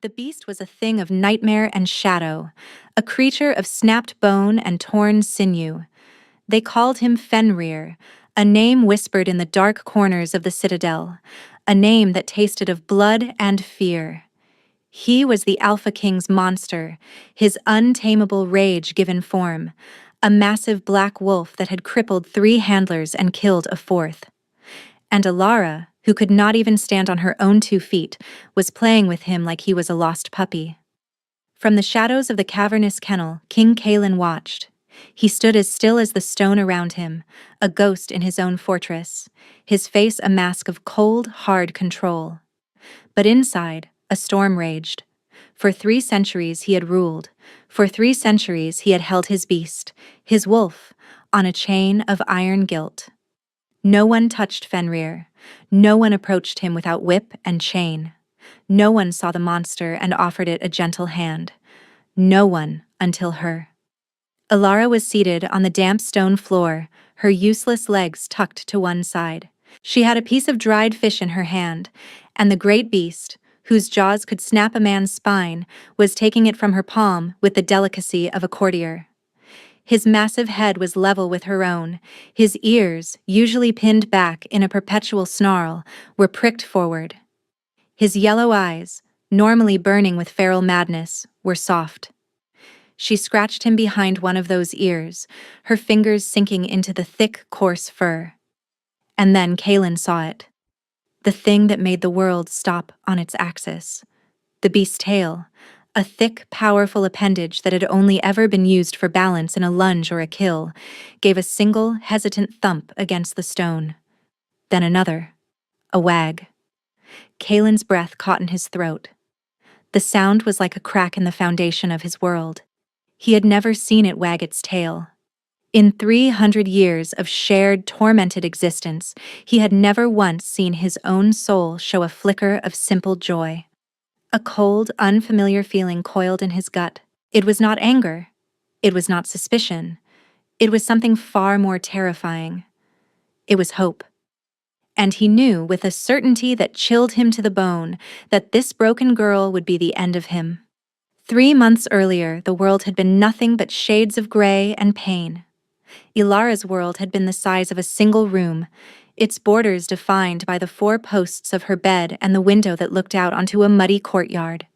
The beast was a thing of nightmare and shadow, a creature of snapped bone and torn sinew. They called him Fenrir, a name whispered in the dark corners of the citadel, a name that tasted of blood and fear. He was the Alpha King's monster, his untamable rage given form, a massive black wolf that had crippled 3 handlers and killed a 4th. And Alara, who could not even stand on her own 2 feet, was playing with him like he was a lost puppy. From the shadows of the cavernous kennel, King Kalin watched. He stood as still as the stone around him, a ghost in his own fortress, his face a mask of cold, hard control. But inside, a storm raged. For 3 centuries he had ruled. For 3 centuries he had held his beast, his wolf, on a chain of iron guilt. No one touched Fenrir. No one approached him without whip and chain. No one saw the monster and offered it a gentle hand. No one until her. Alara was seated on the damp stone floor, her useless legs tucked to one side. She had a piece of dried fish in her hand, and the great beast, whose jaws could snap a man's spine, was taking it from her palm with the delicacy of a courtier. His massive head was level with her own. His ears, usually pinned back in a perpetual snarl, were pricked forward. His yellow eyes, normally burning with feral madness, were soft. She scratched him behind one of those ears, her fingers sinking into the thick, coarse fur. And then Kalin saw it. The thing that made the world stop on its axis. The beast's tail, a thick, powerful appendage that had only ever been used for balance in a lunge or a kill, gave a single, hesitant thump against the stone. Then another. A wag. Kalin's breath caught in his throat. The sound was like a crack in the foundation of his world. He had never seen it wag its tail. In 300 years of shared, tormented existence, he had never once seen his own soul show a flicker of simple joy. A cold, unfamiliar feeling coiled in his gut. It was not anger. It was not suspicion. It was something far more terrifying. It was hope. And he knew with a certainty that chilled him to the bone that this broken girl would be the end of him. 3 months earlier, the world had been nothing but shades of gray and pain. Ilara's world had been the size of a single room, its borders defined by the 4 posts of her bed and the window that looked out onto a muddy courtyard.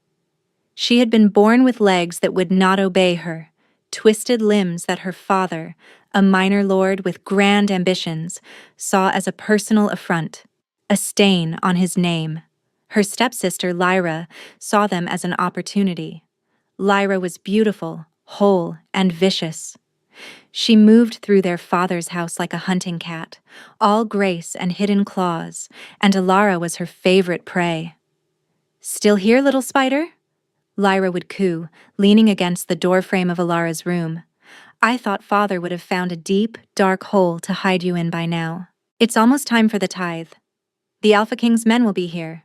She had been born with legs that would not obey her, twisted limbs that her father, a minor lord with grand ambitions, saw as a personal affront, a stain on his name. Her stepsister, Lyra, saw them as an opportunity. Lyra was beautiful, whole, and vicious. She moved through their father's house like a hunting cat, all grace and hidden claws, and Alara was her favorite prey. "Still here, little spider?" Lyra would coo, leaning against the doorframe of Alara's room. "I thought father would have found a deep, dark hole to hide you in by now. It's almost time for the tithe. The Alpha King's men will be here.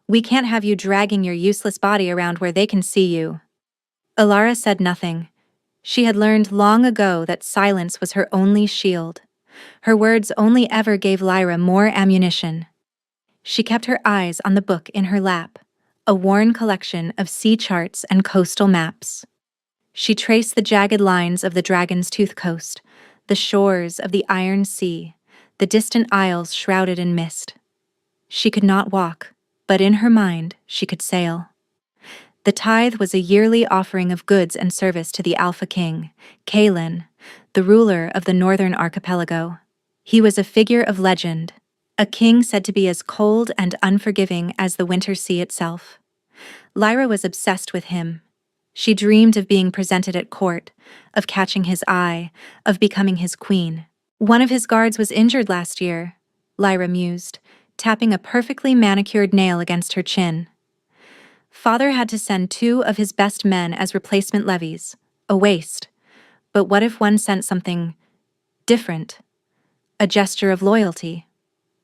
We can't have you dragging your useless body around where they can see you." Alara said nothing. She had learned long ago that silence was her only shield. Her words only ever gave Lyra more ammunition. She kept her eyes on the book in her lap, a worn collection of sea charts and coastal maps. She traced the jagged lines of the Dragon's Tooth coast, the shores of the Iron Sea, the distant isles shrouded in mist. She could not walk, but in her mind she could sail. The tithe was a yearly offering of goods and service to the Alpha King, Kalin, the ruler of the northern archipelago. He was a figure of legend, a king said to be as cold and unforgiving as the winter sea itself. Lyra was obsessed with him. She dreamed of being presented at court, of catching his eye, of becoming his queen. "One of his guards was injured last year," Lyra mused, tapping a perfectly manicured nail against her chin. Father had to send 2 of his best men as replacement levies, a waste. But what if one sent something different? A gesture of loyalty,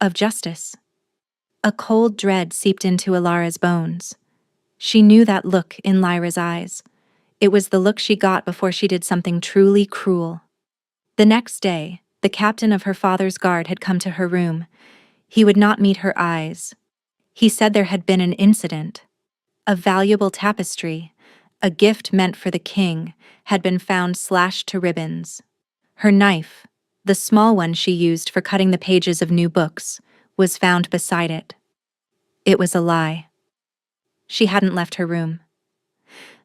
of justice. A cold dread seeped into Alara's bones. She knew that look in Lyra's eyes. It was the look she got before she did something truly cruel. The next day, the captain of her father's guard had come to her room. He would not meet her eyes. He said there had been an incident. A valuable tapestry, a gift meant for the king, had been found slashed to ribbons. Her knife, the small one she used for cutting the pages of new books, was found beside it. It was a lie. She hadn't left her room.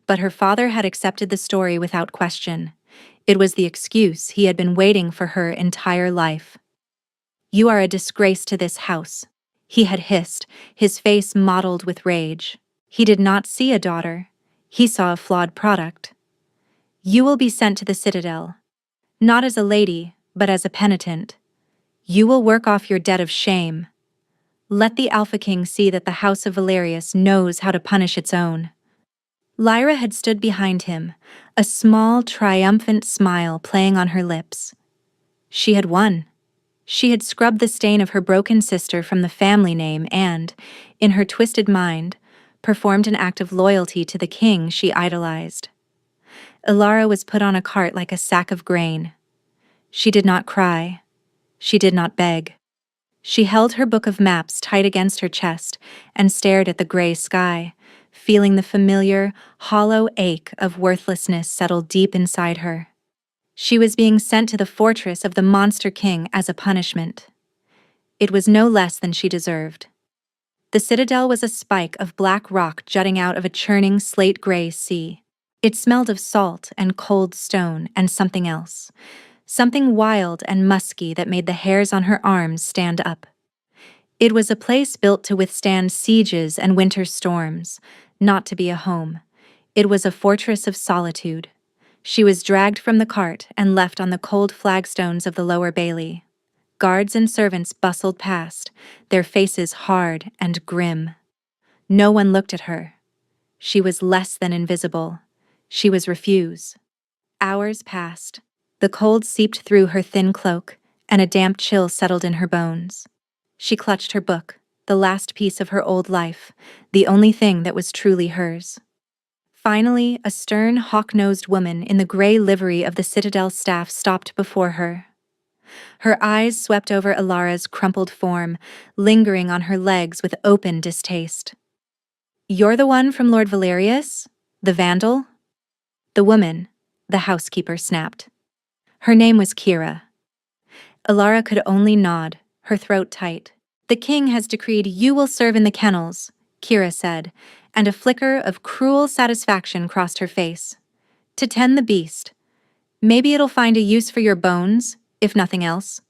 But her father had accepted the story without question. It was the excuse he had been waiting for her entire life. "You are a disgrace to this house," he had hissed, his face mottled with rage. He did not see a daughter. He saw a flawed product. "You will be sent to the citadel. Not as a lady, but as a penitent. You will work off your debt of shame. Let the Alpha King see that the House of Valerius knows how to punish its own." Lyra had stood behind him, a small, triumphant smile playing on her lips. She had won. She had scrubbed the stain of her broken sister from the family name and, in her twisted mind, performed an act of loyalty to the king she idolized. Ilara was put on a cart like a sack of grain. She did not cry. She did not beg. She held her book of maps tight against her chest and stared at the gray sky, feeling the familiar, hollow ache of worthlessness settle deep inside her. She was being sent to the fortress of the Monster King as a punishment. It was no less than she deserved. The citadel was a spike of black rock jutting out of a churning slate-gray sea. It smelled of salt and cold stone and something else. Something wild and musky that made the hairs on her arms stand up. It was a place built to withstand sieges and winter storms, not to be a home. It was a fortress of solitude. She was dragged from the cart and left on the cold flagstones of the lower bailey. Guards and servants bustled past, their faces hard and grim. No one looked at her. She was less than invisible. She was refuse. Hours passed. The cold seeped through her thin cloak, and a damp chill settled in her bones. She clutched her book, the last piece of her old life, the only thing that was truly hers. Finally, a stern, hawk-nosed woman in the gray livery of the Citadel staff stopped before her. Her eyes swept over Ilara's crumpled form, lingering on her legs with open distaste. "You're the one from Lord Valerius? The vandal?" The woman, the housekeeper, snapped. Her name was Kira. Ilara could only nod, her throat tight. "The king has decreed you will serve in the kennels," Kira said, and a flicker of cruel satisfaction crossed her face. "To tend the beast. Maybe it'll find a use for your bones, if nothing else."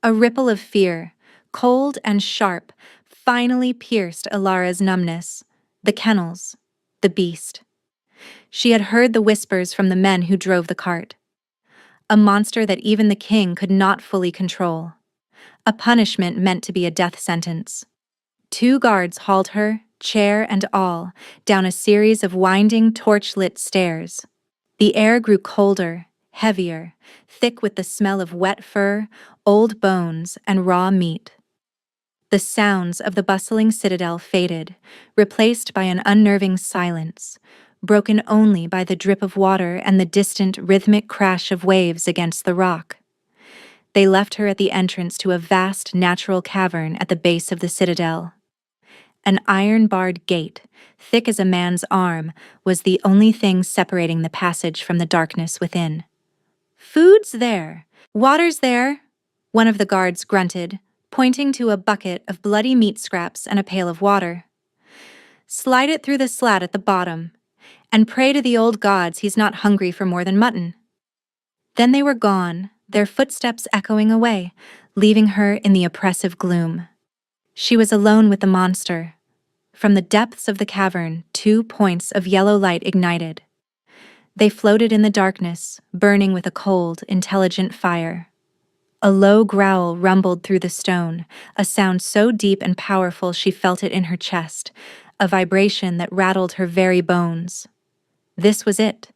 A ripple of fear, cold and sharp, finally pierced Ilara's numbness. The kennels. The beast. She had heard the whispers from the men who drove the cart. A monster that even the king could not fully control. A punishment meant to be a death sentence. 2 guards hauled her, chair and all, down a series of winding, torch-lit stairs. The air grew colder, heavier, thick with the smell of wet fur, old bones, and raw meat. The sounds of the bustling citadel faded, replaced by an unnerving silence, broken only by the drip of water and the distant rhythmic crash of waves against the rock. They left her at the entrance to a vast natural cavern at the base of the citadel. An iron-barred gate, thick as a man's arm, was the only thing separating the passage from the darkness within. "Food's there. Water's there," one of the guards grunted, pointing to a bucket of bloody meat scraps and a pail of water. "Slide it through the slat at the bottom, and pray to the old gods he's not hungry for more than mutton." Then they were gone, their footsteps echoing away, leaving her in the oppressive gloom. She was alone with the monster. From the depths of the cavern, 2 points of yellow light ignited. They floated in the darkness, burning with a cold, intelligent fire. A low growl rumbled through the stone, a sound so deep and powerful she felt it in her chest, a vibration that rattled her very bones. This was it,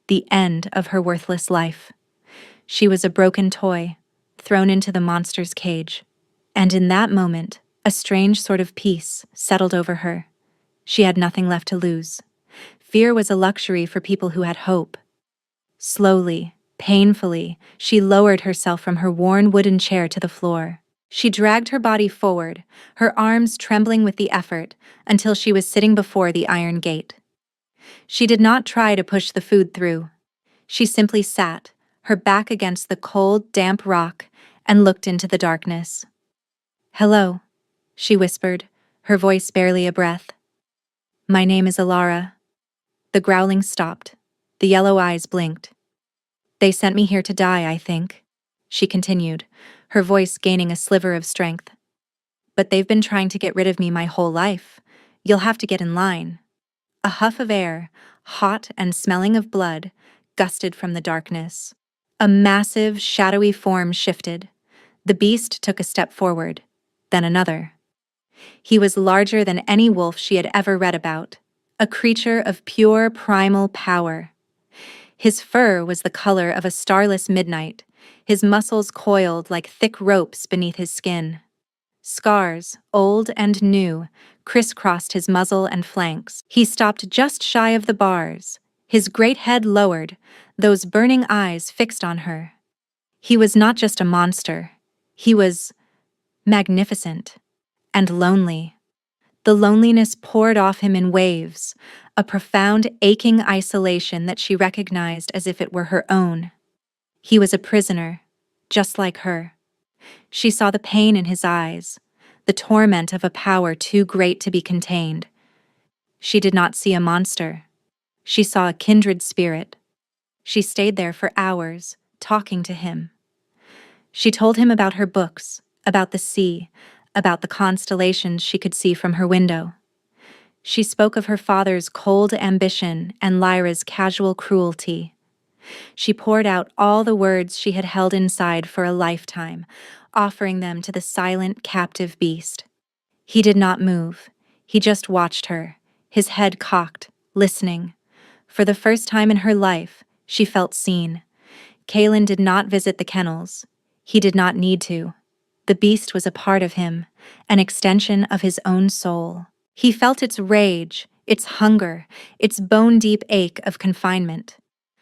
the end of her worthless life. She was a broken toy, thrown into the monster's cage. And in that moment, a strange sort of peace settled over her. She had nothing left to lose. Fear was a luxury for people who had hope. Slowly, painfully, she lowered herself from her worn wooden chair to the floor. She dragged her body forward, her arms trembling with the effort, until she was sitting before the iron gate. She did not try to push the food through. She simply sat, her back against the cold, damp rock, and looked into the darkness. "Hello," she whispered, her voice barely a breath. "My name is Alara." The growling stopped. The yellow eyes blinked. "They sent me here to die, I think," she continued, her voice gaining a sliver of strength. "But they've been trying to get rid of me my whole life. You'll have to get in line." A huff of air, hot and smelling of blood, gusted from the darkness. A massive, shadowy form shifted. The beast took a step forward, then another. He was larger than any wolf she had ever read about, a creature of pure primal power. His fur was the color of a starless midnight, his muscles coiled like thick ropes beneath his skin. Scars, old and new, crisscrossed his muzzle and flanks. He stopped just shy of the bars, his great head lowered, those burning eyes fixed on her. He was not just a monster. He was magnificent and lonely. The loneliness poured off him in waves, a profound, aching isolation that she recognized as if it were her own. He was a prisoner, just like her. She saw the pain in his eyes, the torment of a power too great to be contained. She did not see a monster. She saw a kindred spirit. She stayed there for hours, talking to him. She told him about her books, about the sea, about the constellations she could see from her window. She spoke of her father's cold ambition and Lyra's casual cruelty. She poured out all the words she had held inside for a lifetime, offering them to the silent, captive beast. He did not move. He just watched her, his head cocked, listening. For the first time in her life, she felt seen. Kaelin did not visit the kennels. He did not need to. The beast was a part of him, an extension of his own soul. He felt its rage, its hunger, its bone-deep ache of confinement.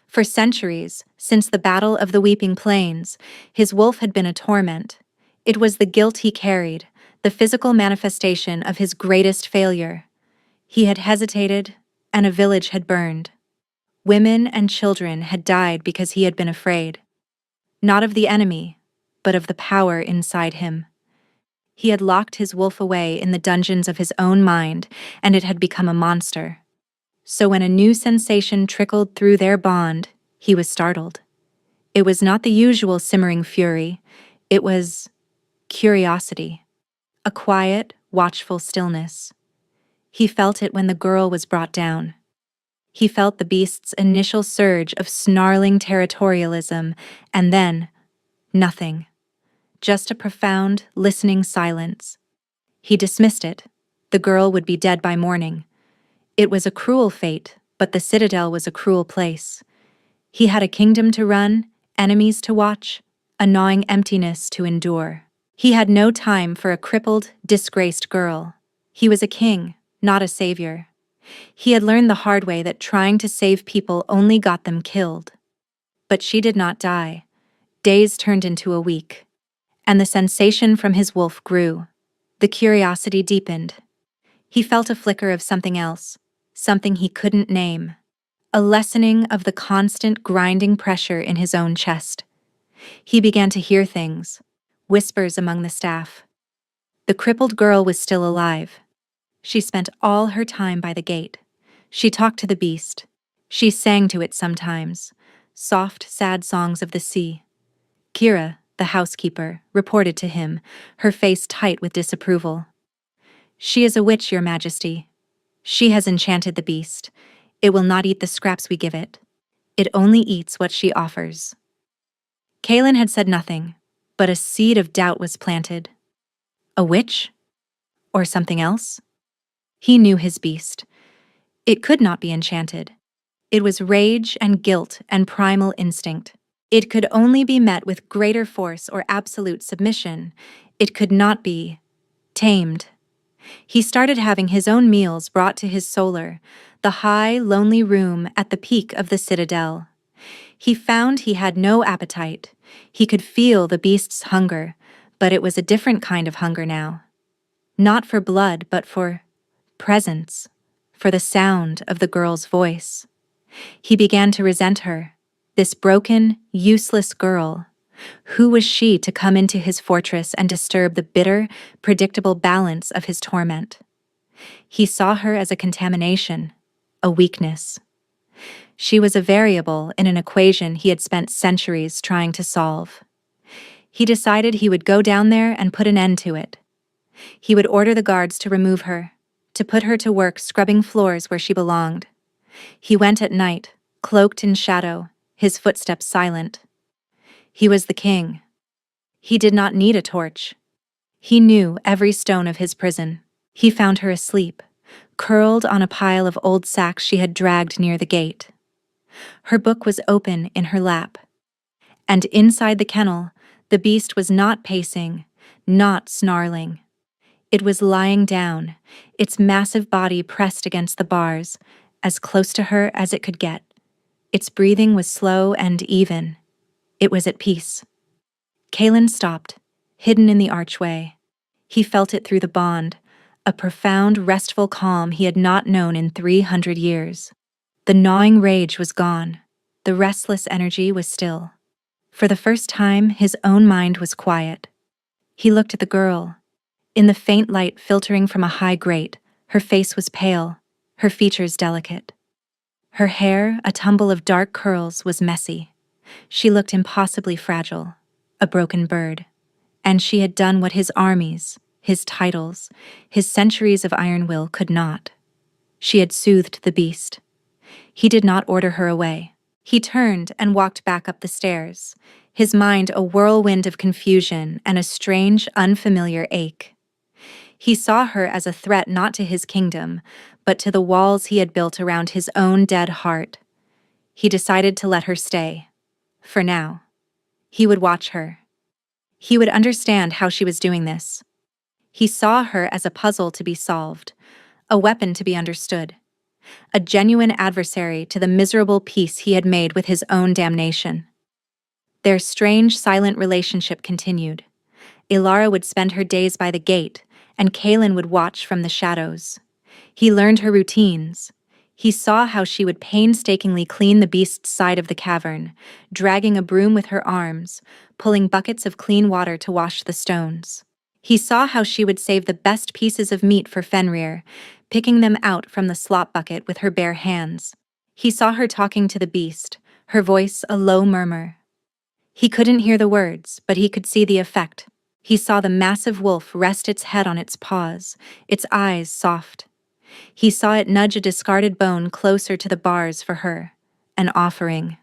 For centuries, since the Battle of the Weeping Plains, his wolf had been a torment. It was the guilt he carried, the physical manifestation of his greatest failure. He had hesitated, and a village had burned. Women and children had died because he had been afraid. Not of the enemy, but of the power inside him. He had locked his wolf away in the dungeons of his own mind, and it had become a monster. So when a new sensation trickled through their bond, he was startled. It was not the usual simmering fury. It was curiosity, a quiet, watchful stillness. He felt it when the girl was brought down. He felt the beast's initial surge of snarling territorialism, and then nothing. Just a profound, listening silence. He dismissed it. The girl would be dead by morning. It was a cruel fate, but the Citadel was a cruel place. He had a kingdom to run, enemies to watch, a gnawing emptiness to endure. He had no time for a crippled, disgraced girl. He was a king, not a savior. He had learned the hard way that trying to save people only got them killed. But she did not die. Days turned into a week. And the sensation from his wolf grew. The curiosity deepened. He felt a flicker of something else, something he couldn't name. A lessening of the constant grinding pressure in his own chest. He began to hear things, whispers among the staff. The crippled girl was still alive. She spent all her time by the gate. She talked to the beast. She sang to it sometimes, soft, sad songs of the sea. Kira, the housekeeper, reported to him, her face tight with disapproval. "She is a witch, Your Majesty. She has enchanted the beast. It will not eat the scraps we give it. It only eats what she offers." Kaelin had said nothing, but a seed of doubt was planted. A witch? Or something else? He knew his beast. It could not be enchanted. It was rage and guilt and primal instinct. It could only be met with greater force or absolute submission. It could not be tamed. He started having his own meals brought to his solar, the high, lonely room at the peak of the Citadel. He found he had no appetite. He could feel the beast's hunger, But it was a different kind of hunger now. Not for blood, but for presence, for the sound of the girl's voice. He began to resent her, this broken, useless girl. Who was she to come into his fortress and disturb the bitter, predictable balance of his torment? He saw her as a contamination, a weakness. She was a variable in an equation he had spent centuries trying to solve. He decided he would go down there and put an end to it. He would order the guards to remove her, to put her to work scrubbing floors where she belonged. He went at night, cloaked in shadow, his footsteps silent. He was the king. He did not need a torch. He knew every stone of his prison. He found her asleep, curled on a pile of old sacks she had dragged near the gate. Her book was open in her lap. And inside the kennel, the beast was not pacing, not snarling. It was lying down, its massive body pressed against the bars, as close to her as it could get. Its breathing was slow and even. It was at peace. Kalen stopped, hidden in the archway. He felt it through the bond, a profound, restful calm he had not known in 300 years. The gnawing rage was gone. The restless energy was still. For the first time, his own mind was quiet. He looked at the girl. In the faint light filtering from a high grate, her face was pale, her features delicate. Her hair, a tumble of dark curls, was messy. She looked impossibly fragile, a broken bird. And she had done what his armies, his titles, his centuries of iron will could not. She had soothed the beast. He did not order her away. He turned and walked back up the stairs, his mind a whirlwind of confusion and a strange, unfamiliar ache. He saw her as a threat not to his kingdom, but to the walls he had built around his own dead heart. He decided to let her stay. For now. He would watch her. He would understand how she was doing this. He saw her as a puzzle to be solved, a weapon to be understood, a genuine adversary to the miserable peace he had made with his own damnation. Their strange, silent relationship continued. Ilara would spend her days by the gate, and Kalen would watch from the shadows. He learned her routines. He saw how she would painstakingly clean the beast's side of the cavern, dragging a broom with her arms, pulling buckets of clean water to wash the stones. He saw how she would save the best pieces of meat for Fenrir, picking them out from the slop bucket with her bare hands. He saw her talking to the beast, her voice a low murmur. He couldn't hear the words, but he could see the effect. He saw the massive wolf rest its head on its paws, its eyes soft. He saw it nudge a discarded bone closer to the bars for her, an offering.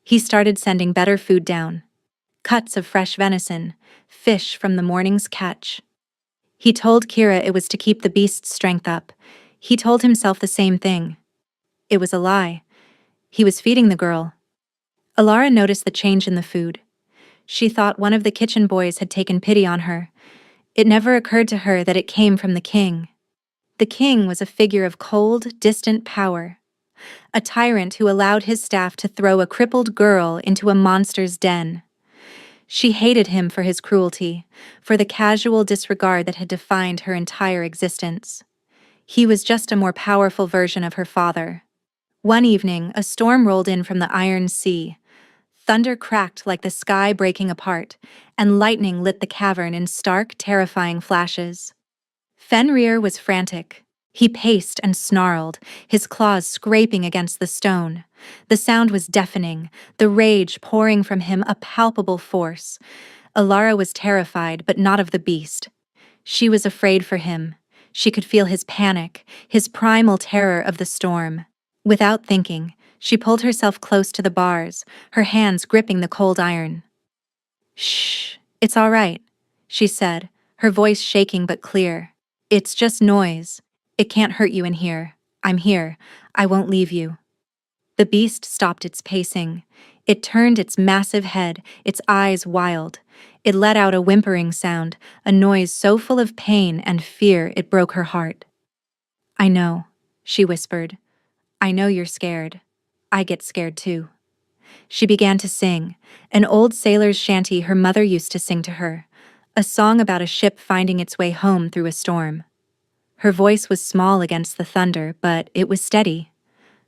He started sending better food down. Cuts of fresh venison, fish from the morning's catch. He told Kira it was to keep the beast's strength up. He told himself the same thing. It was a lie. He was feeding the girl. Ilara noticed the change in the food. She thought one of the kitchen boys had taken pity on her. It never occurred to her that it came from the king. The king was a figure of cold, distant power. A tyrant who allowed his staff to throw a crippled girl into a monster's den. She hated him for his cruelty, for the casual disregard that had defined her entire existence. He was just a more powerful version of her father. One evening, a storm rolled in from the Iron Sea. Thunder cracked like the sky breaking apart, and lightning lit the cavern in stark, terrifying flashes. Fenrir was frantic. He paced and snarled, his claws scraping against the stone. The sound was deafening, the rage pouring from him a palpable force. Ilara was terrified, but not of the beast. She was afraid for him. She could feel his panic, his primal terror of the storm. Without thinking, she pulled herself close to the bars, her hands gripping the cold iron. "Shh, it's all right," she said, her voice shaking but clear. "It's just noise. It can't hurt you in here. I'm here. I won't leave you." The beast stopped its pacing. It turned its massive head, its eyes wild. It let out a whimpering sound, a noise so full of pain and fear it broke her heart. "I know," she whispered. "I know you're scared. I get scared too." She began to sing, an old sailor's shanty her mother used to sing to her, a song about a ship finding its way home through a storm. Her voice was small against the thunder, but it was steady.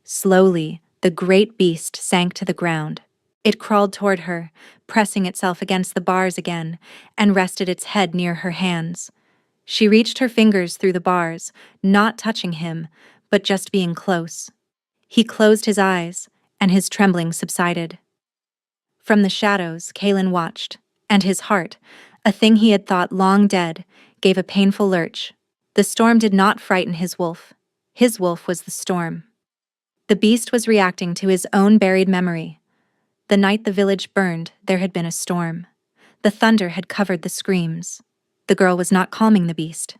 Slowly, the great beast sank to the ground. It crawled toward her, pressing itself against the bars again, and rested its head near her hands. She reached her fingers through the bars, not touching him, but just being close. He closed his eyes, and his trembling subsided. From the shadows, Kalen watched, and his heart, a thing he had thought long dead, gave a painful lurch. The storm did not frighten his wolf. His wolf was the storm. The beast was reacting to his own buried memory. The night the village burned, there had been a storm. The thunder had covered the screams. The girl was not calming the beast.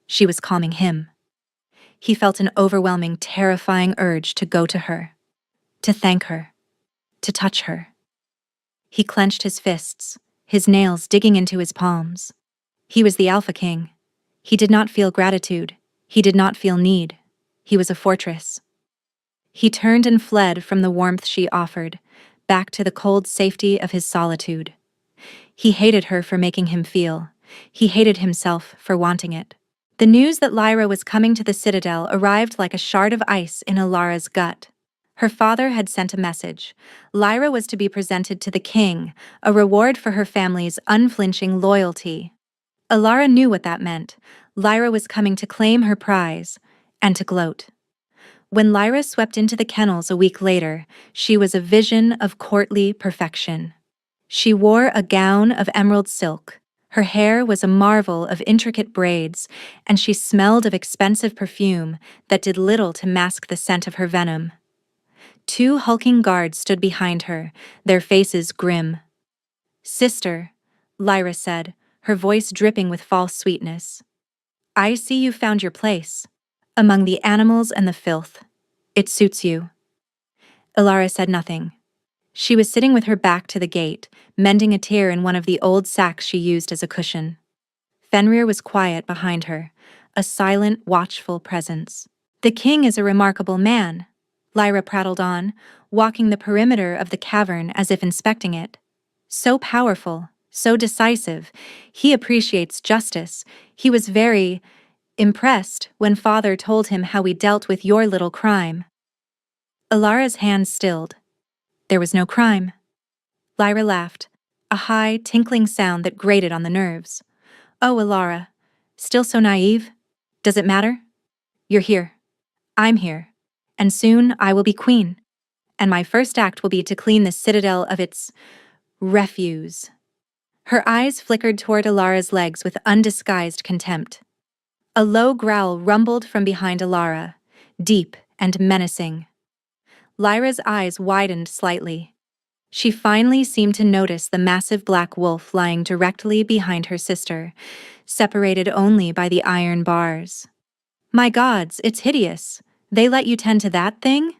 She was calming him. He felt an overwhelming, terrifying urge to go to her, to thank her, to touch her. He clenched his fists, his nails digging into his palms. He was the Alpha King. He did not feel gratitude. He did not feel need. He was a fortress. He turned and fled from the warmth she offered, back to the cold safety of his solitude. He hated her for making him feel. He hated himself for wanting it. The news that Lyra was coming to the Citadel arrived like a shard of ice in Alara's gut. Her father had sent a message. Lyra was to be presented to the king, a reward for her family's unflinching loyalty. Alara knew what that meant. Lyra was coming to claim her prize, and to gloat. When Lyra swept into the kennels a week later, she was a vision of courtly perfection. She wore a gown of emerald silk. Her hair was a marvel of intricate braids, and she smelled of expensive perfume that did little to mask the scent of her venom. 2 hulking guards stood behind her, their faces grim. "Sister," Lyra said, her voice dripping with false sweetness. "I see you found your place. Among the animals and the filth. It suits you." Alara said nothing. She was sitting with her back to the gate, mending a tear in one of the old sacks she used as a cushion. Fenrir was quiet behind her, a silent, watchful presence. "The king is a remarkable man," Lyra prattled on, walking the perimeter of the cavern as if inspecting it. "So powerful, so decisive. He appreciates justice. He was very impressed when father told him how we dealt with your little crime." Alara's hands stilled. There was no crime. Lyra laughed, a high, tinkling sound that grated on the nerves. "Oh, Alara, still so naive? Does it matter? You're here. I'm here. And soon I will be queen. And my first act will be to clean the citadel of its refuse." Her eyes flickered toward Alara's legs with undisguised contempt. A low growl rumbled from behind Alara, deep and menacing. Lyra's eyes widened slightly. She finally seemed to notice the massive black wolf lying directly behind her sister, separated only by the iron bars. "My gods, it's hideous. They let you tend to that thing?"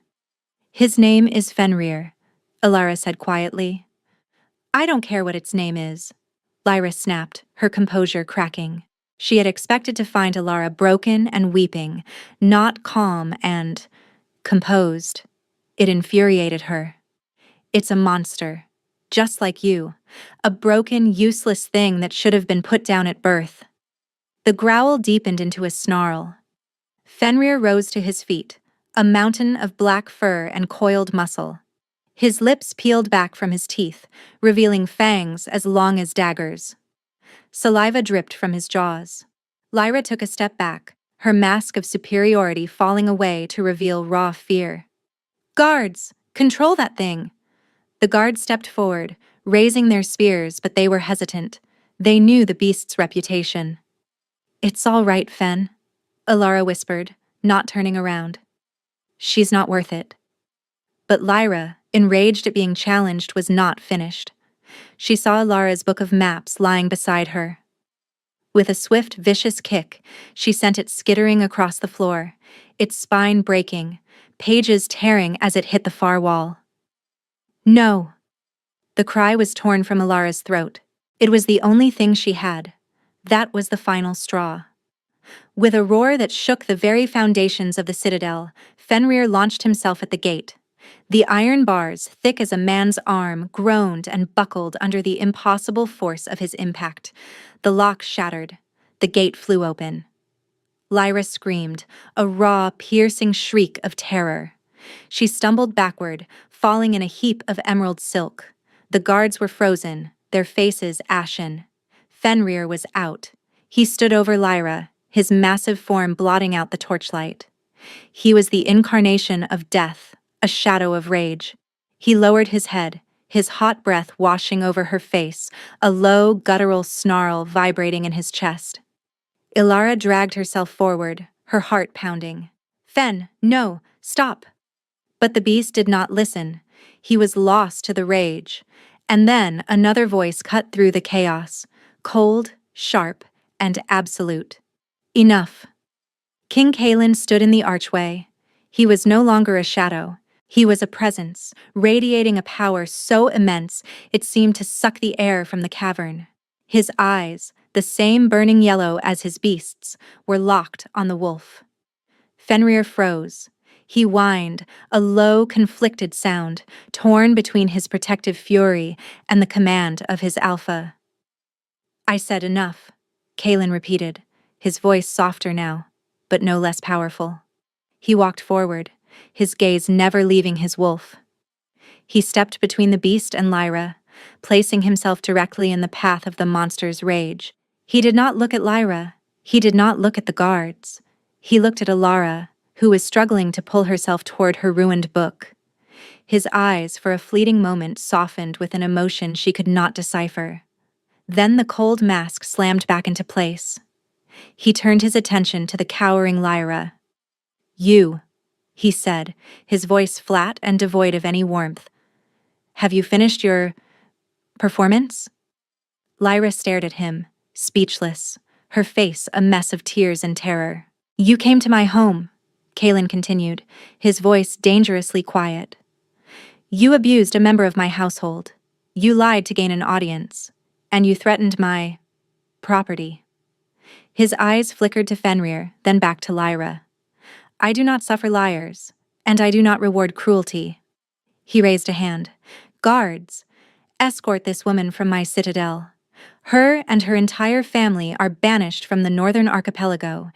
"His name is Fenrir," Alara said quietly. "I don't care what its name is," Lyra snapped, her composure cracking. She had expected to find Alara broken and weeping, not calm and composed. It infuriated her. "It's a monster, just like you, a broken, useless thing that should have been put down at birth." The growl deepened into a snarl. Fenrir rose to his feet, a mountain of black fur and coiled muscle. His lips peeled back from his teeth, revealing fangs as long as daggers. Saliva dripped from his jaws. Lyra took a step back, her mask of superiority falling away to reveal raw fear. "Guards, control that thing!" The guards stepped forward, raising their spears, but they were hesitant. They knew the beast's reputation. "It's all right, Fen," Alara whispered, not turning around. "She's not worth it." But Lyra, enraged at being challenged, was not finished. She saw Alara's book of maps lying beside her. With a swift, vicious kick, she sent it skittering across the floor, its spine breaking, pages tearing as it hit the far wall. "No!" The cry was torn from Alara's throat. It was the only thing she had. That was the final straw. With a roar that shook the very foundations of the citadel, Fenrir launched himself at the gate. The iron bars, thick as a man's arm, groaned and buckled under the impossible force of his impact. The lock shattered. The gate flew open. Lyra screamed, a raw, piercing shriek of terror. She stumbled backward, falling in a heap of emerald silk. The guards were frozen, their faces ashen. Fenrir was out. He stood over Lyra, his massive form blotting out the torchlight. He was the incarnation of death, a shadow of rage. He lowered his head, his hot breath washing over her face, a low, guttural snarl vibrating in his chest. Ilara dragged herself forward, her heart pounding. "Fen, no, stop!" But the beast did not listen. He was lost to the rage. And then another voice cut through the chaos, cold, sharp, and absolute. "Enough." King Kalin stood in the archway. He was no longer a shadow. He was a presence, radiating a power so immense it seemed to suck the air from the cavern. His eyes, the same burning yellow as his beasts, were locked on the wolf. Fenrir froze. He whined, a low, conflicted sound, torn between his protective fury and the command of his alpha. "I said enough," Kalin repeated, his voice softer now, but no less powerful. He walked forward, his gaze never leaving his wolf. He stepped between the beast and Lyra, placing himself directly in the path of the monster's rage. He did not look at Lyra. He did not look at the guards. He looked at Ilara, who was struggling to pull herself toward her ruined book. His eyes, for a fleeting moment, softened with an emotion she could not decipher. Then the cold mask slammed back into place. He turned his attention to the cowering Lyra. "You," he said, his voice flat and devoid of any warmth. "Have you finished your performance?" Lyra stared at him, speechless, her face a mess of tears and terror. "You came to my home," Kalin continued, his voice dangerously quiet. "You abused a member of my household. You lied to gain an audience. And you threatened my property." His eyes flickered to Fenrir, then back to Lyra. "I do not suffer liars, and I do not reward cruelty." He raised a hand. "Guards, escort this woman from my citadel. Her and her entire family are banished from the northern archipelago.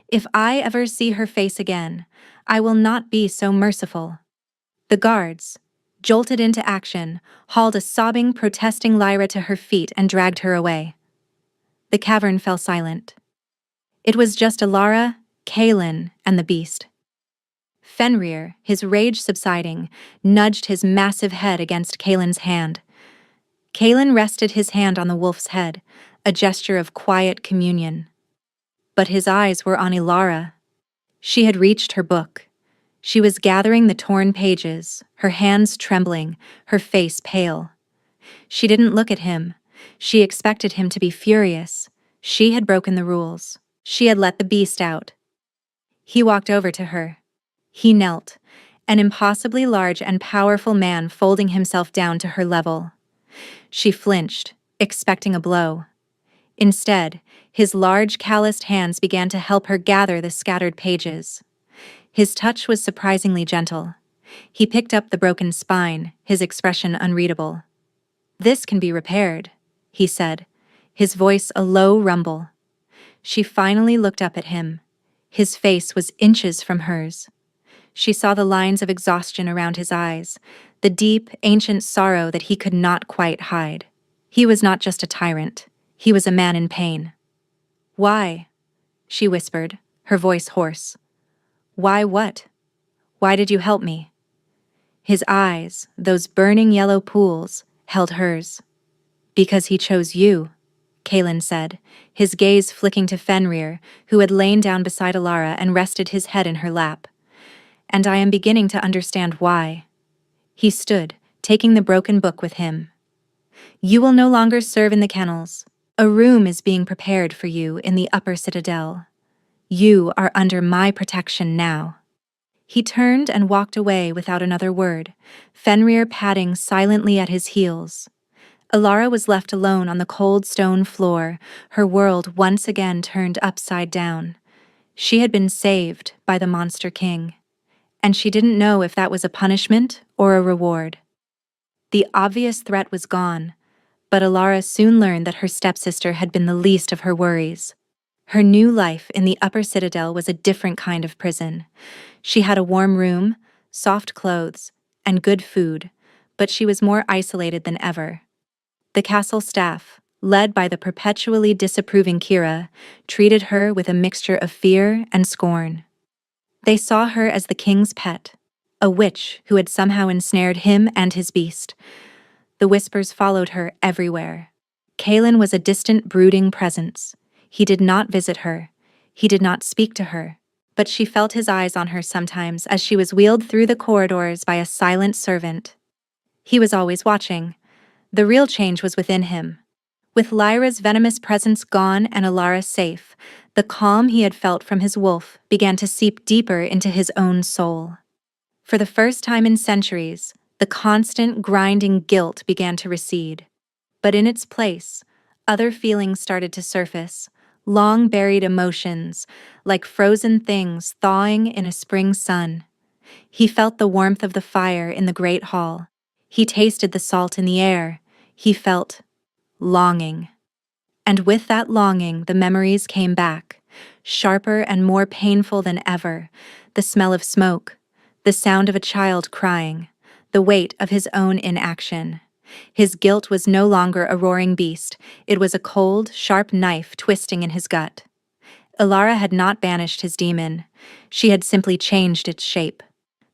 If I ever see her face again, I will not be so merciful." The guards, jolted into action, hauled a sobbing, protesting Lyra to her feet and dragged her away. The cavern fell silent. It was just Ilara, Kalin, and the beast. Fenrir, his rage subsiding, nudged his massive head against Kalin's hand. Kalin rested his hand on the wolf's head, a gesture of quiet communion. But his eyes were on Ilara. She had reached her book. She was gathering the torn pages, her hands trembling, her face pale. She didn't look at him. She expected him to be furious. She had broken the rules. She had let the beast out. He walked over to her. He knelt, an impossibly large and powerful man folding himself down to her level. She flinched, expecting a blow. Instead, his large, calloused hands began to help her gather the scattered pages. His touch was surprisingly gentle. He picked up the broken spine, his expression unreadable. "This can be repaired," he said, his voice a low rumble. She finally looked up at him. His face was inches from hers. She saw the lines of exhaustion around his eyes, the deep, ancient sorrow that he could not quite hide. He was not just a tyrant. He was a man in pain. "Why?" she whispered, her voice hoarse. "Why what? Why did you help me?" His eyes, those burning yellow pools, held hers. "Because he chose you," Kalin said, his gaze flicking to Fenrir, who had lain down beside Ilara and rested his head in her lap. "And I am beginning to understand why." He stood, taking the broken book with him. "You will no longer serve in the kennels. A room is being prepared for you in the upper citadel. You are under my protection now." He turned and walked away without another word, Fenrir padding silently at his heels. Ilara was left alone on the cold stone floor, her world once again turned upside down. She had been saved by the Monster King. and she didn't know if that was a punishment or a reward. The obvious threat was gone, but Alara soon learned that her stepsister had been the least of her worries. Her new life in the upper citadel was a different kind of prison. She had a warm room, soft clothes, and good food, but she was more isolated than ever. The castle staff, led by the perpetually disapproving Kira, treated her with a mixture of fear and scorn. They saw her as the king's pet, a witch who had somehow ensnared him and his beast. The whispers followed her everywhere. Kaelin was a distant, brooding presence. He did not visit her. He did not speak to her. But she felt his eyes on her sometimes as she was wheeled through the corridors by a silent servant. He was always watching. The real change was within him. With Lyra's venomous presence gone and Alara safe, the calm he had felt from his wolf began to seep deeper into his own soul. For the first time in centuries, the constant, grinding guilt began to recede. But in its place, other feelings started to surface, long-buried emotions, like frozen things thawing in a spring sun. He felt the warmth of the fire in the great hall. He tasted the salt in the air. He felt longing. And with that longing, the memories came back, sharper and more painful than ever. The smell of smoke, the sound of a child crying, the weight of his own inaction. His guilt was no longer a roaring beast, it was a cold, sharp knife twisting in his gut. Alara had not banished his demon, she had simply changed its shape.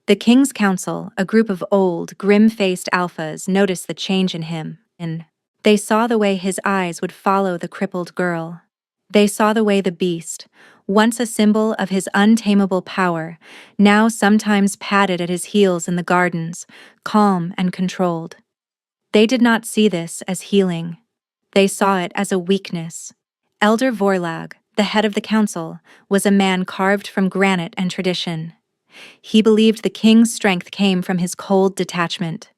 The King's Council, a group of old, grim-faced alphas, noticed the change in him, and they saw the way his eyes would follow the crippled girl. They saw the way the beast, once a symbol of his untamable power, now sometimes padded at his heels in the gardens, calm and controlled. They did not see this as healing. They saw it as a weakness. Elder Vorlag, the head of the council, was a man carved from granite and tradition. He believed the king's strength came from his cold detachment.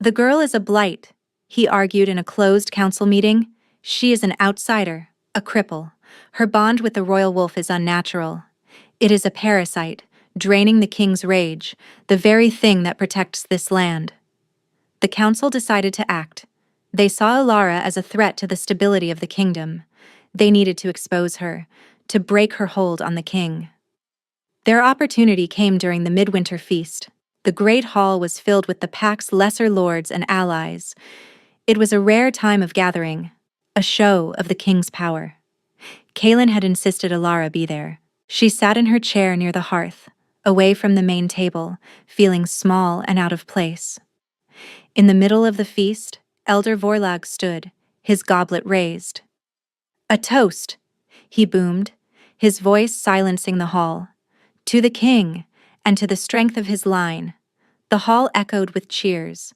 The girl is a blight, he argued in a closed council meeting. She is an outsider, a cripple. Her bond with the royal wolf is unnatural. It is a parasite, draining the king's rage, the very thing that protects this land. The council decided to act. They saw Alara as a threat to the stability of the kingdom. They needed to expose her, to break her hold on the king. Their opportunity came during the midwinter feast. The great hall was filled with the pack's lesser lords and allies. It was a rare time of gathering, a show of the king's power. Kaelin had insisted Alara be there. She sat in her chair near the hearth, away from the main table, feeling small and out of place. In the middle of the feast, Elder Vorlag stood, his goblet raised. "A toast," he boomed, his voice silencing the hall. "To the king, and to the strength of his line." The hall echoed with cheers,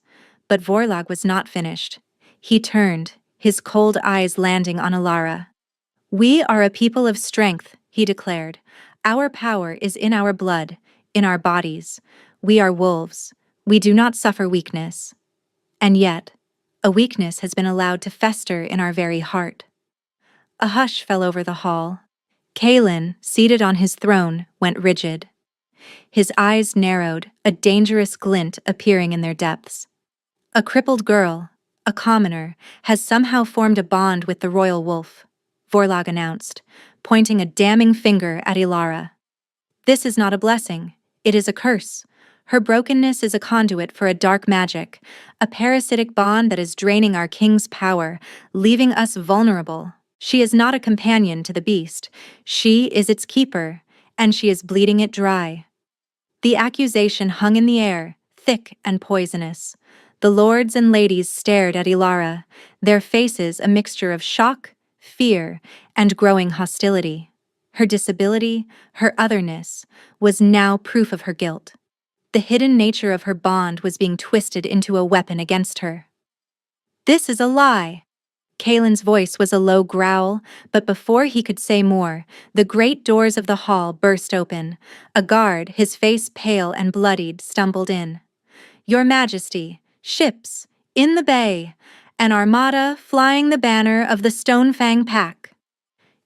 but Vorlag was not finished. He turned, his cold eyes landing on Alara. "We are a people of strength," he declared. "Our power is in our blood, in our bodies. We are wolves. We do not suffer weakness. And yet, a weakness has been allowed to fester in our very heart." A hush fell over the hall. Kaelin, seated on his throne, went rigid. His eyes narrowed, a dangerous glint appearing in their depths. A crippled girl, a commoner, has somehow formed a bond with the royal wolf, Vorlag announced, pointing a damning finger at Alara. "This is not a blessing, it is a curse. Her brokenness is a conduit for a dark magic, a parasitic bond that is draining our king's power, leaving us vulnerable. She is not a companion to the beast. She is its keeper, and she is bleeding it dry." The accusation hung in the air, thick and poisonous. The lords and ladies stared at Alara, their faces a mixture of shock, fear, and growing hostility. Her disability, her otherness, was now proof of her guilt. The hidden nature of her bond was being twisted into a weapon against her. "This is a lie." Kaelin's voice was a low growl, but before he could say more, the great doors of the hall burst open. A guard, his face pale and bloodied, stumbled in. "Your Majesty, ships, in the bay, an armada flying the banner of the Stonefang Pack."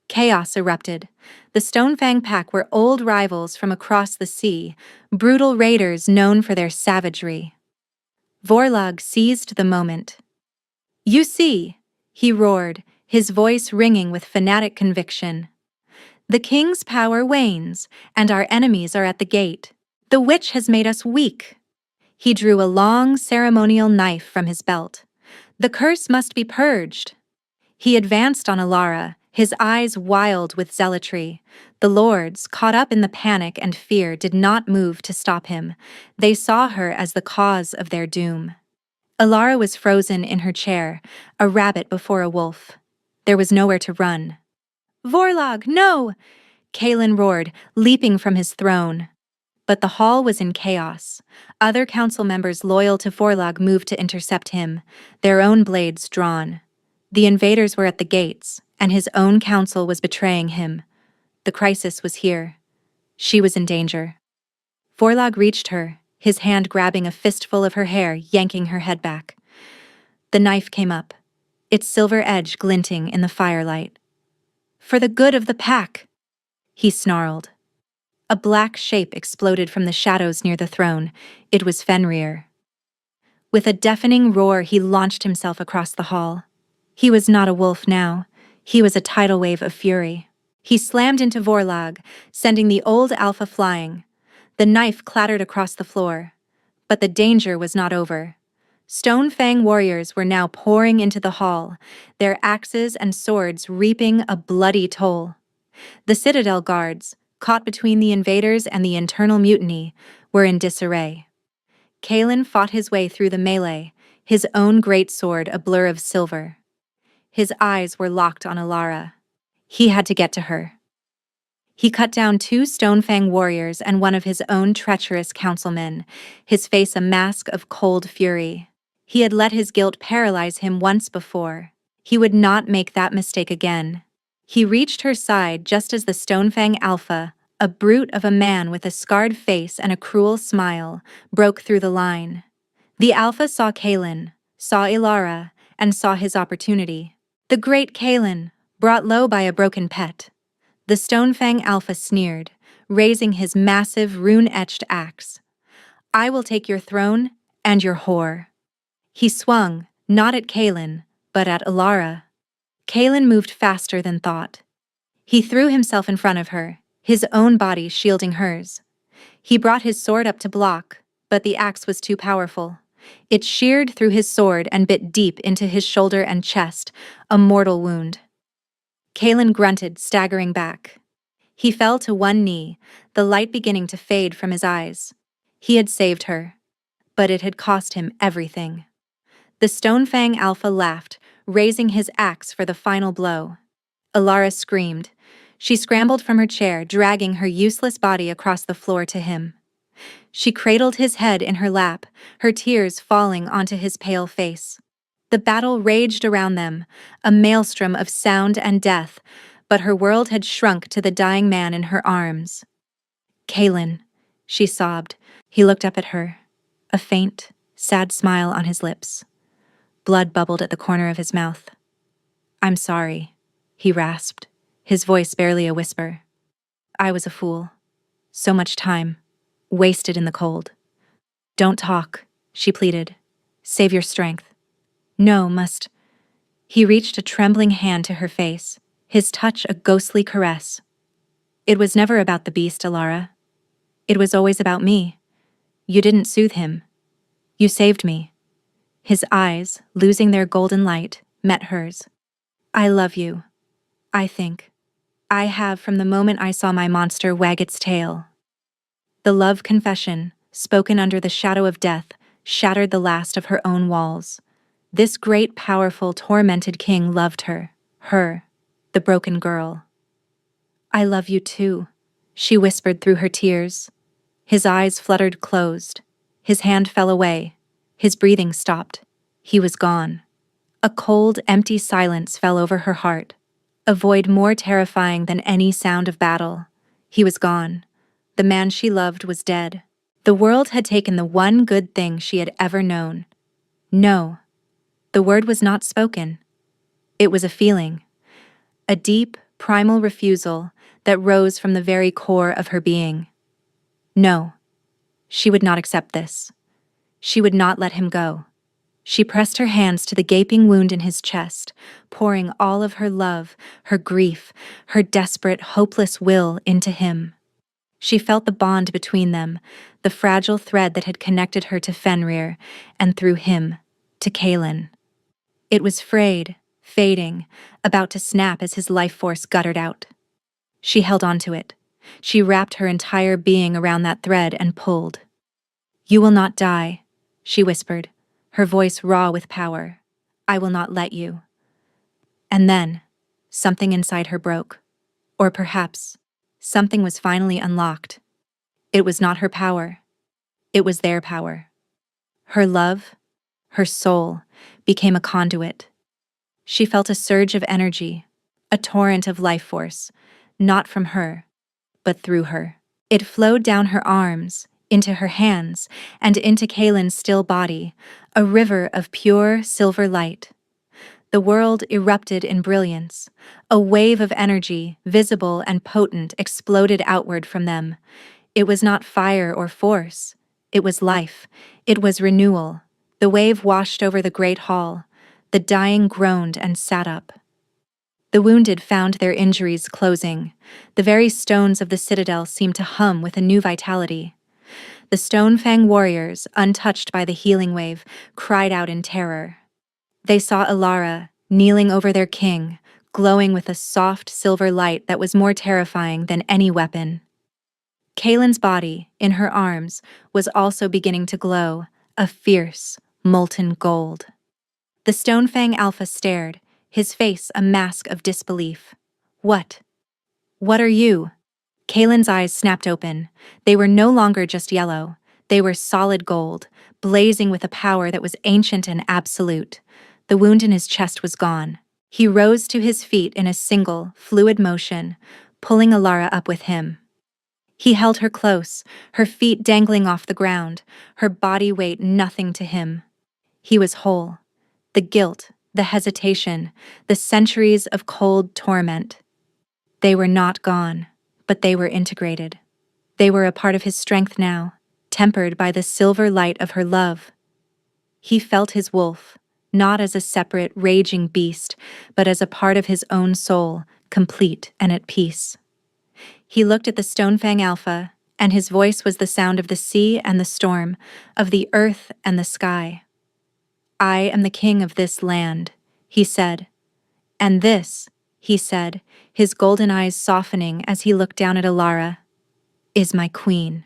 Chaos erupted. The Stonefang pack were old rivals from across the sea, brutal raiders known for their savagery. Vorlog seized the moment. "You see," he roared, his voice ringing with fanatic conviction. "The king's power wanes, and our enemies are at the gate. The witch has made us weak." He drew a long ceremonial knife from his belt. "The curse must be purged." He advanced on Alara, his eyes wild with zealotry. The lords, caught up in the panic and fear, did not move to stop him. They saw her as the cause of their doom. Alara was frozen in her chair, a rabbit before a wolf. There was nowhere to run. "Vorlog, no!" Kaelin roared, leaping from his throne. But the hall was in chaos. Other council members loyal to Vorlog moved to intercept him, their own blades drawn. The invaders were at the gates, and his own council was betraying him. The crisis was here. She was in danger. Vorlog reached her, his hand grabbing a fistful of her hair, yanking her head back. The knife came up, its silver edge glinting in the firelight. "For the good of the pack," he snarled. A black shape exploded from the shadows near the throne. It was Fenrir. With a deafening roar, he launched himself across the hall. He was not a wolf now. He was a tidal wave of fury. He slammed into Vorlog, sending the old alpha flying. The knife clattered across the floor. But the danger was not over. Stonefang warriors were now pouring into the hall, their axes and swords reaping a bloody toll. The Citadel guards, caught between the invaders and the internal mutiny, were in disarray. Kaelin fought his way through the melee, his own great sword a blur of silver. His eyes were locked on Alara. He had to get to her. He cut down 2 Stonefang warriors and one of his own treacherous councilmen, his face a mask of cold fury. He had let his guilt paralyze him once before. He would not make that mistake again. He reached her side just as the Stonefang Alpha, a brute of a man with a scarred face and a cruel smile, broke through the line. The Alpha saw Kaelin, saw Ilara, and saw his opportunity. The great Kaelin, brought low by a broken pet. The Stonefang Alpha sneered, raising his massive rune-etched axe. "I will take your throne and your whore." He swung, not at Kaelin, but at Ilara. Kaelin moved faster than thought. He threw himself in front of her, his own body shielding hers. He brought his sword up to block, but the axe was too powerful. It sheared through his sword and bit deep into his shoulder and chest, a mortal wound. Kaelin grunted, staggering back. He fell to one knee, the light beginning to fade from his eyes. He had saved her, but it had cost him everything. The Stonefang Alpha laughed, raising his axe for the final blow. Ilara screamed. She scrambled from her chair, dragging her useless body across the floor to him. She cradled his head in her lap, her tears falling onto his pale face. The battle raged around them, a maelstrom of sound and death, but her world had shrunk to the dying man in her arms. "Kaelin," she sobbed. He looked up at her, a faint, sad smile on his lips. Blood bubbled at the corner of his mouth. "I'm sorry," he rasped, his voice barely a whisper. "I was a fool. So much time, wasted in the cold." "Don't talk," she pleaded. "Save your strength." "No, must." He reached a trembling hand to her face, his touch a ghostly caress. "It was never about the beast, Ilara. It was always about me. You didn't soothe him. You saved me." His eyes, losing their golden light, met hers. "I love you. I think. I have from the moment I saw my monster wag its tail." The love confession, spoken under the shadow of death, shattered the last of her own walls. This great, powerful, tormented king loved her, the broken girl. "I love you too," she whispered through her tears. His eyes fluttered closed. His hand fell away. His breathing stopped. He was gone. A cold, empty silence fell over her heart, a void more terrifying than any sound of battle. He was gone. The man she loved was dead. The world had taken the one good thing she had ever known. No. The word was not spoken. It was a feeling. A deep, primal refusal, that rose from the very core of her being. No, she would not accept this. She would not let him go. She pressed her hands to the gaping wound in his chest, pouring all of her love, her grief, her desperate, hopeless will into him. She felt the bond between them, the fragile thread that had connected her to Fenrir, and through him, to Kaelin. It was frayed, fading, about to snap as his life force guttered out. She held onto it. She wrapped her entire being around that thread and pulled. "You will not die," she whispered, her voice raw with power. "I will not let you." And then, something inside her broke. Or perhaps, something was finally unlocked. It was not her power. It was their power. Her love, her soul, became a conduit. She felt a surge of energy, a torrent of life force, not from her, but through her. It flowed down her arms, into her hands, and into Kaelin's still body, a river of pure silver light. The world erupted in brilliance. A wave of energy, visible and potent, exploded outward from them. It was not fire or force. It was life. It was renewal. The wave washed over the great hall. The dying groaned and sat up. The wounded found their injuries closing. The very stones of the citadel seemed to hum with a new vitality. The Stonefang warriors, untouched by the healing wave, cried out in terror. They saw Ilara, kneeling over their king, glowing with a soft silver light that was more terrifying than any weapon. Kaelin's body, in her arms, was also beginning to glow, a fierce, molten gold. The Stonefang Alpha stared, his face a mask of disbelief. What? What are you? Kaelin's eyes snapped open. They were no longer just yellow. They were solid gold, blazing with a power that was ancient and absolute. The wound in his chest was gone. He rose to his feet in a single, fluid motion, pulling Ilara up with him. He held her close, her feet dangling off the ground, her body weight nothing to him. He was whole. The guilt, the hesitation, the centuries of cold torment. They were not gone, but they were integrated. They were a part of his strength now, tempered by the silver light of her love. He felt his wolf, not as a separate, raging beast, but as a part of his own soul, complete and at peace. He looked at the Stonefang Alpha, and his voice was the sound of the sea and the storm, of the earth and the sky. "I am the king of this land," he said. "And this," he said, his golden eyes softening as he looked down at Ilara, "is my queen."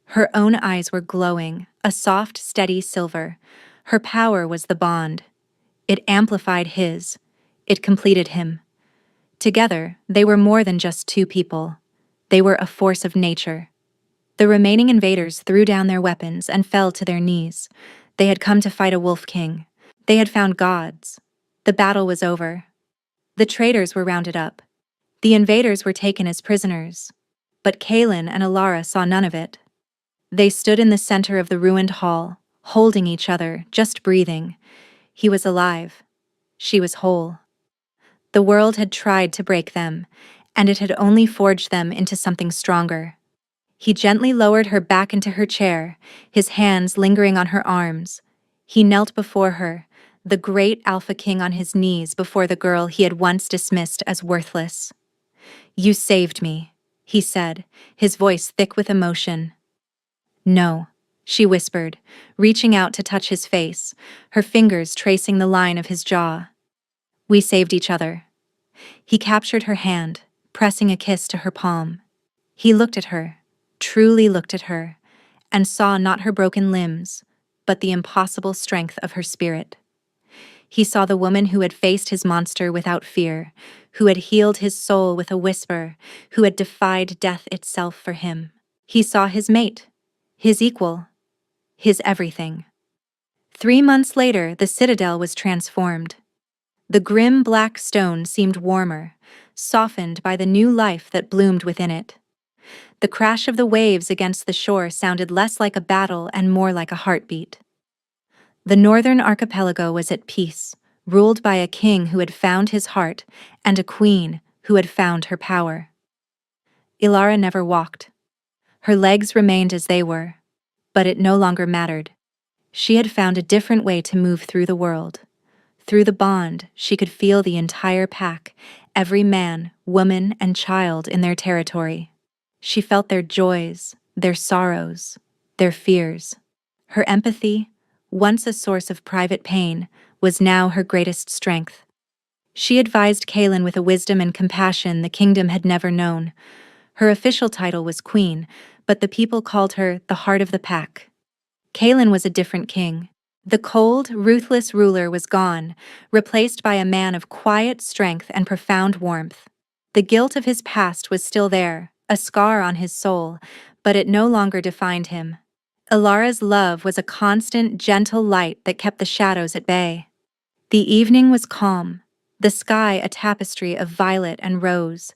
Her own eyes were glowing, a soft, steady silver. Her power was the bond. It amplified his. It completed him. Together, they were more than just two people. They were a force of nature. The remaining invaders threw down their weapons and fell to their knees. They had come to fight a wolf king. They had found gods. The battle was over. The traitors were rounded up. The invaders were taken as prisoners. But Kaelin and Ilara saw none of it. They stood in the center of the ruined hall, holding each other, just breathing. He was alive. She was whole. The world had tried to break them, and it had only forged them into something stronger. He gently lowered her back into her chair, his hands lingering on her arms. He knelt before her, the great Alpha King on his knees before the girl he had once dismissed as worthless. "You saved me," he said, his voice thick with emotion. "No," she whispered, reaching out to touch his face, her fingers tracing the line of his jaw. "We saved each other." He captured her hand, pressing a kiss to her palm. He looked at her, truly looked at her, and saw not her broken limbs, but the impossible strength of her spirit. He saw the woman who had faced his monster without fear, who had healed his soul with a whisper, who had defied death itself for him. He saw his mate, his equal, his everything. 3 months later, the citadel was transformed. The grim black stone seemed warmer, softened by the new life that bloomed within it. The crash of the waves against the shore sounded less like a battle and more like a heartbeat. The northern archipelago was at peace, ruled by a king who had found his heart and a queen who had found her power. Ilara never walked. Her legs remained as they were, but it no longer mattered. She had found a different way to move through the world. Through the bond, she could feel the entire pack, every man, woman, and child in their territory. She felt their joys, their sorrows, their fears. Her empathy, once a source of private pain, was now her greatest strength. She advised Kaelin with a wisdom and compassion the kingdom had never known. Her official title was Queen, but the people called her the Heart of the Pack. Kaelin was a different king. The cold, ruthless ruler was gone, replaced by a man of quiet strength and profound warmth. The guilt of his past was still there, a scar on his soul, but it no longer defined him. Ilara's love was a constant, gentle light that kept the shadows at bay. The evening was calm, the sky a tapestry of violet and rose.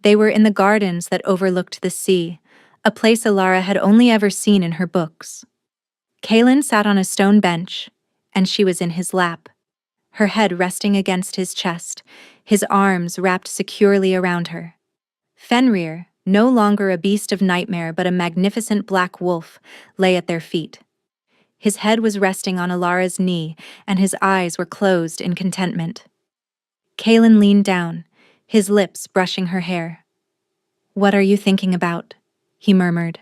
They were in the gardens that overlooked the sea, a place Ilara had only ever seen in her books. Kaelin sat on a stone bench, and she was in his lap, her head resting against his chest, his arms wrapped securely around her. Fenrir, no longer a beast of nightmare but a magnificent black wolf, lay at their feet. His head was resting on Ilara's knee, and his eyes were closed in contentment. Kaelin leaned down, his lips brushing her hair. "What are you thinking about?" he murmured.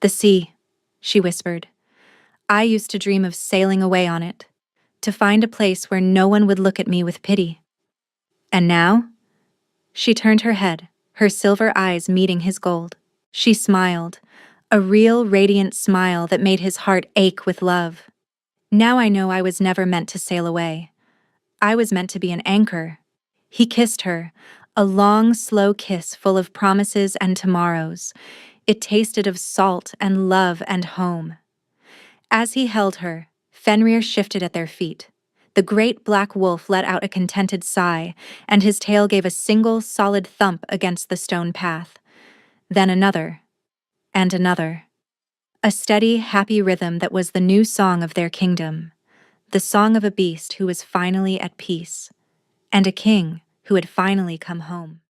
"The sea," she whispered. "I used to dream of sailing away on it, to find a place where no one would look at me with pity. And now?" She turned her head, her silver eyes meeting his gold. She smiled, a real radiant smile that made his heart ache with love. "Now I know I was never meant to sail away. I was meant to be an anchor." He kissed her, a long, slow kiss full of promises and tomorrows. It tasted of salt and love and home. As he held her, Fenrir shifted at their feet. The great black wolf let out a contented sigh, and his tail gave a single, solid thump against the stone path. Then another, and another. A steady, happy rhythm that was the new song of their kingdom. The song of a beast who was finally at peace, and a king who had finally come home.